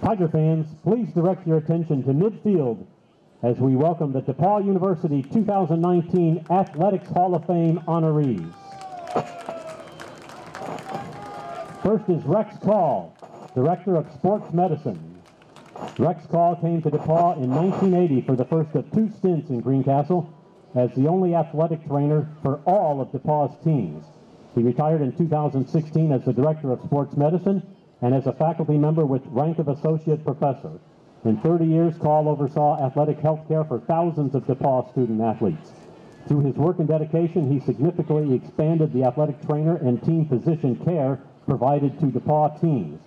Tiger fans, please direct your attention to midfield as we welcome the DePauw University 2019 Athletics Hall of Fame honorees. First is Rex Call, Director of Sports Medicine. Rex Call came to DePauw in 1980 for the first of 2 stints in Greencastle as the only athletic trainer for all of DePauw's teams. He retired in 2016 as the Director of Sports Medicine and as a faculty member with rank of Associate Professor. In 30 years, Call oversaw athletic health care for thousands of DePauw student athletes. Through his work and dedication, he significantly expanded the athletic trainer and team physician care provided to DePauw teams.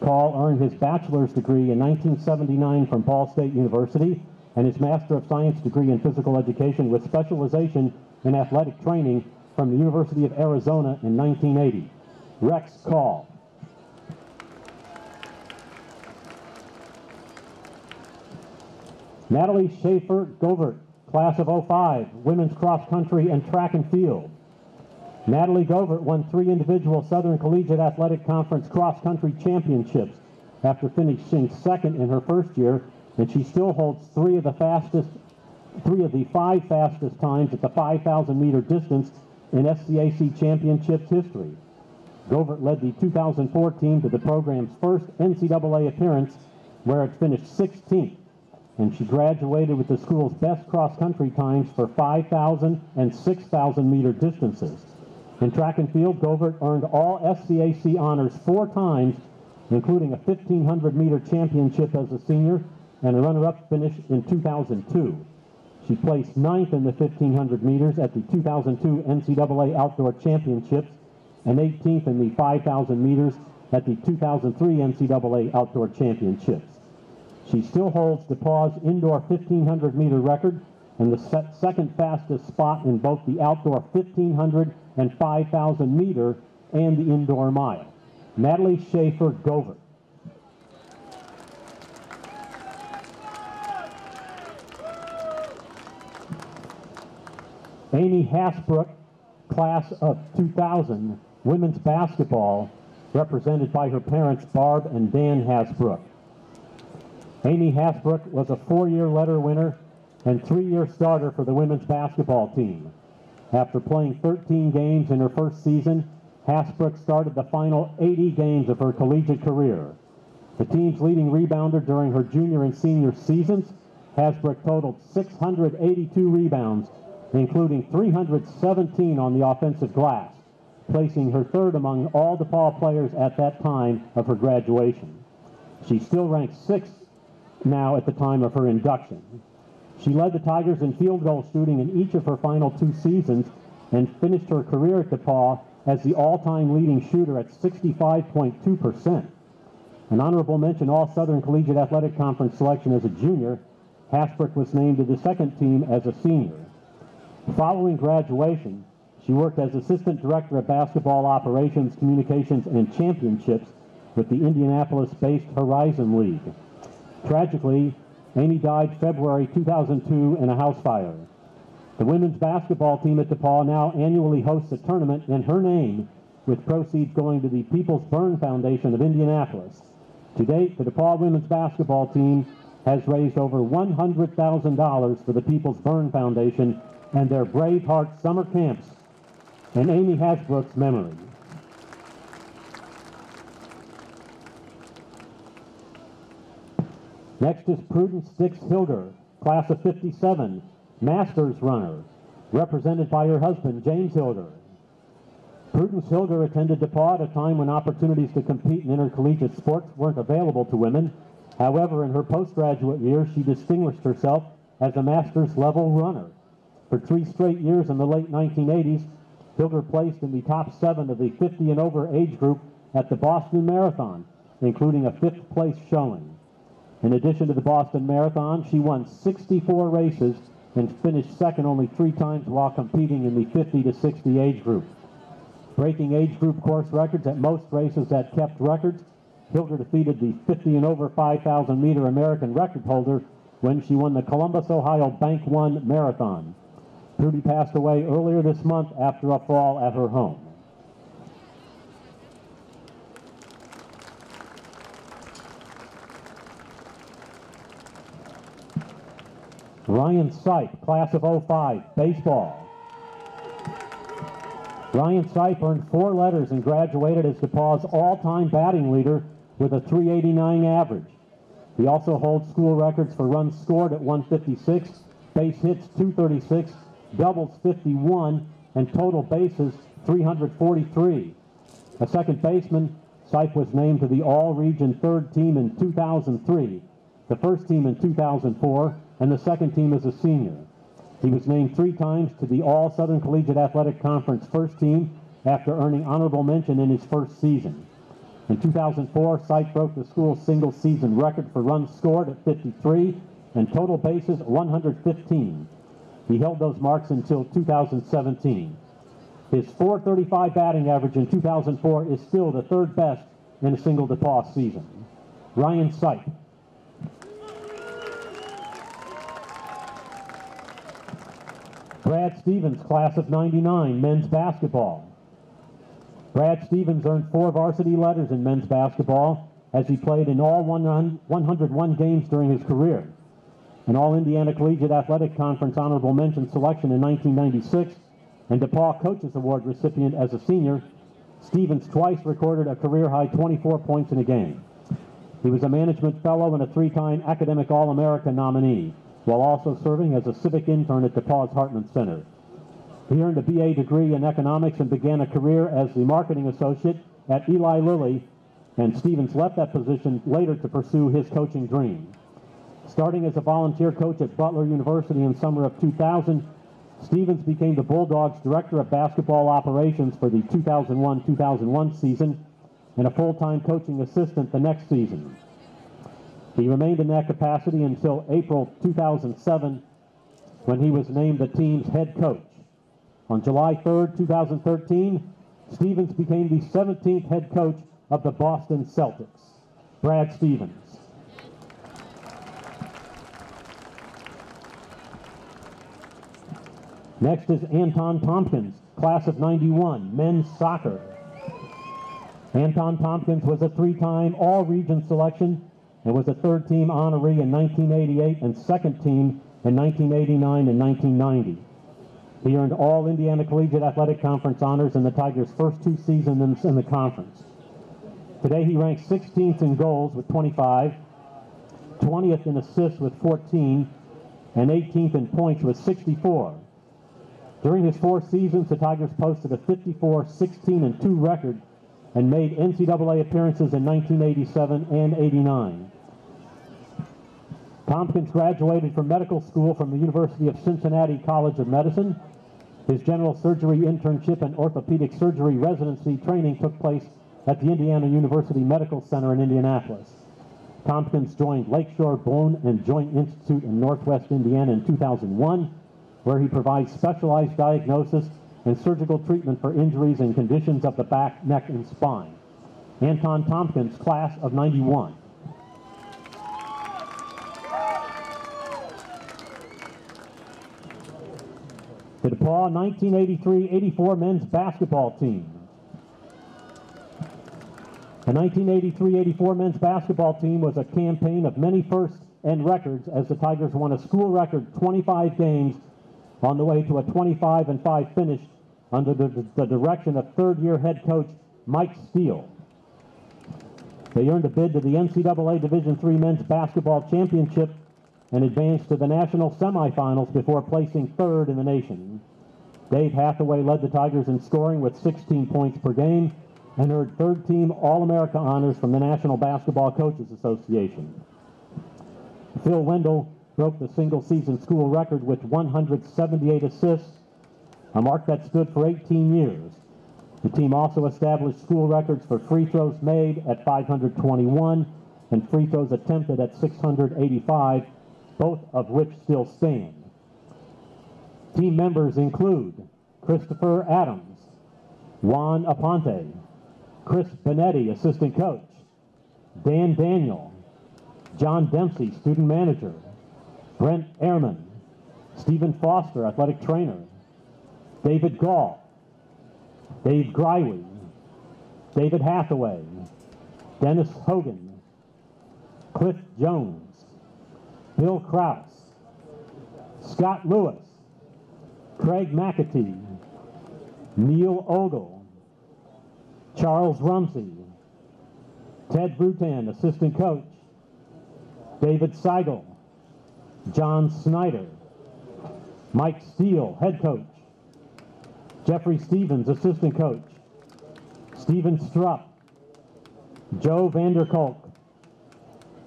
Call earned his bachelor's degree in 1979 from Ball State University and his Master of Science degree in physical education with specialization in athletic training from the University of Arizona in 1980. Rex Call. Natalie Schaefer Govert, class of 05, women's cross country and track and field. Natalie Govert won 3 individual Southern Collegiate Athletic Conference cross country championships after finishing 2nd in her first year, and she still holds 3 of the 5 fastest times at the 5,000 meter distance in SCAC championships history. Govert led the 2004 team to the program's first NCAA appearance, where it finished 16th. And she graduated with the school's best cross-country times for 5,000 and 6,000 meter distances. In track and field, Govert earned all SCAC honors 4 times, including a 1,500 meter championship as a senior and a runner-up finish in 2002. She placed 9th in the 1,500 meters at the 2002 NCAA Outdoor Championships and 18th in the 5,000 meters at the 2003 NCAA Outdoor Championships. She still holds DePauw's indoor 1,500 meter record and the 2nd fastest spot in both the outdoor 1,500 and 5,000 meter and the indoor mile. Natalie Schaefer Govert. Amy Hasbrook, class of 2000, women's basketball, represented by her parents Barb and Dan Hasbrook. Amy Hasbrook was a 4-year letter winner and 3-year starter for the women's basketball team. After playing 13 games in her first season, Hasbrook started the final 80 games of her collegiate career. The team's leading rebounder during her junior and senior seasons, Hasbrook totaled 682 rebounds, including 317 on the offensive glass, placing her 3rd among all DePauw players at that time of her graduation. She still ranks 6th now at the time of her induction. She led the Tigers in field goal shooting in each of her final 2 seasons and finished her career at DePauw as the all-time leading shooter at 65.2%. An honorable mention All-Southern Collegiate Athletic Conference selection as a junior, Hasbrook was named to the 2nd team as a senior. Following graduation, she worked as Assistant Director of Basketball Operations, Communications, and Championships with the Indianapolis-based Horizon League. Tragically, Amy died February 2002 in a house fire. The women's basketball team at DePauw now annually hosts a tournament in her name, with proceeds going to the People's Burn Foundation of Indianapolis. To date, the DePauw women's basketball team has raised over $100,000 for the People's Burn Foundation and their Brave Heart summer camps in Amy Hasbrook's memory. Next is Prudence Dix Hilger, class of 57, Masters runner, represented by her husband, James Hilger. Prudence Hilger attended DePauw at a time when opportunities to compete in intercollegiate sports weren't available to women. However, in her postgraduate years, she distinguished herself as a Masters level runner. For 3 straight years in the late 1980s, Hilger placed in the top 7 of the 50 and over age group at the Boston Marathon, including a 5th place showing. In addition to the Boston Marathon, she won 64 races and finished 2nd only 3 times while competing in the 50 to 60 age group. Breaking age group course records at most races that kept records, Hilger defeated the 50 and over 5,000 meter American record holder when she won the Columbus, Ohio Bank One Marathon. Prudy passed away earlier this month after a fall at her home. Ryan Sipe, class of '05, baseball. Ryan Sipe earned 4 letters and graduated as DePauw's all-time batting leader with a .389 average. He also holds school records for runs scored at 156, base hits 236, doubles 51, and total bases 343. A second baseman, Sipe was named to the All-Region third team in 2003, the first team in 2004, and the second team as a senior. He was named 3 times to the All-Southern Collegiate Athletic Conference first team after earning honorable mention in his first season. In 2004, Sipe broke the school's single-season record for runs scored at 53 and total bases 115. He held those marks until 2017. His .435 batting average in 2004 is still the 3rd best in a single DePauw season. Ryan Sipe. Brad Stevens, class of '99, men's basketball. Brad Stevens earned 4 varsity letters in men's basketball as he played in all 101 games during his career. An All-Indiana Collegiate Athletic Conference honorable mention selection in 1996 and DePauw Coaches Award recipient as a senior, Stevens twice recorded a career-high 24 points in a game. He was a management fellow and a 3-time Academic All-America nominee, while also serving as a civic intern at DePauw's Hartman Center. He earned a BA degree in economics and began a career as the marketing associate at Eli Lilly, and Stevens left that position later to pursue his coaching dream. Starting as a volunteer coach at Butler University in summer of 2000, Stevens became the Bulldogs' Director of Basketball Operations for the 2001-2001 season and a full-time coaching assistant the next season. He remained in that capacity until April 2007 when he was named the team's head coach. On July 3rd, 2013, Stevens became the 17th head coach of the Boston Celtics. Brad Stevens. Next is Anton Tompkins, class of '91, men's soccer. Anton Tompkins was a 3-time All-Region selection and was a 3rd-team honoree in 1988 and 2nd team in 1989 and 1990. He earned all Indiana Collegiate Athletic Conference honors in the Tigers' first 2 seasons in the conference. Today he ranks 16th in goals with 25, 20th in assists with 14, and 18th in points with 64. During his 4 seasons, the Tigers posted a 54-16-2 record and made NCAA appearances in 1987 and '89. Tompkins graduated from medical school from the University of Cincinnati College of Medicine. His general surgery internship and orthopedic surgery residency training took place at the Indiana University Medical Center in Indianapolis. Tompkins joined Lakeshore Bone and Joint Institute in Northwest Indiana in 2001, where he provides specialized diagnosis and surgical treatment for injuries and conditions of the back, neck, and spine. Anton Tompkins, class of '91. The DePauw 1983-84 men's basketball team. The 1983-84 men's basketball team was a campaign of many firsts and records as the Tigers won a school record 25 games on the way to a 25-5 finish under the direction of 3rd-year head coach Mike Steele. They earned a bid to the NCAA Division III men's basketball championship and advanced to the national semifinals before placing 3rd in the nation. Dave Hathaway led the Tigers in scoring with 16 points per game and earned 3rd-team All-America honors from the National Basketball Coaches Association. Phil Wendell broke the single-season school record with 178 assists, a mark that stood for 18 years. The team also established school records for free throws made at 521 and free throws attempted at 685, both of which still stand. Team members include Christopher Adams, Juan Aponte, Chris Benetti, assistant coach, Dan Daniel, John Dempsey, student manager, Brent Ehrman, Stephen Foster, athletic trainer, David Gall, Dave Greiwe, David Hathaway, Dennis Hogan, Cliff Jones, Bill Krause, Scott Lewis, Craig McAtee, Neil Ogle, Charles Rumsey, Ted Brutan, assistant coach, David Seigel, John Snyder, Mike Steele, head coach, Jeffrey Stevens, assistant coach, Stephen Strupp, Joe Vanderkolk,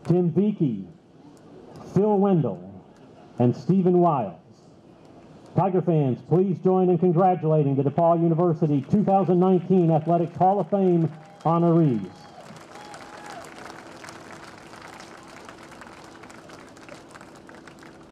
Tim Beakey, Phil Wendell, and Stephen Wiles. Tiger fans, please join in congratulating the DePauw University 2019 Athletics Hall of Fame honorees.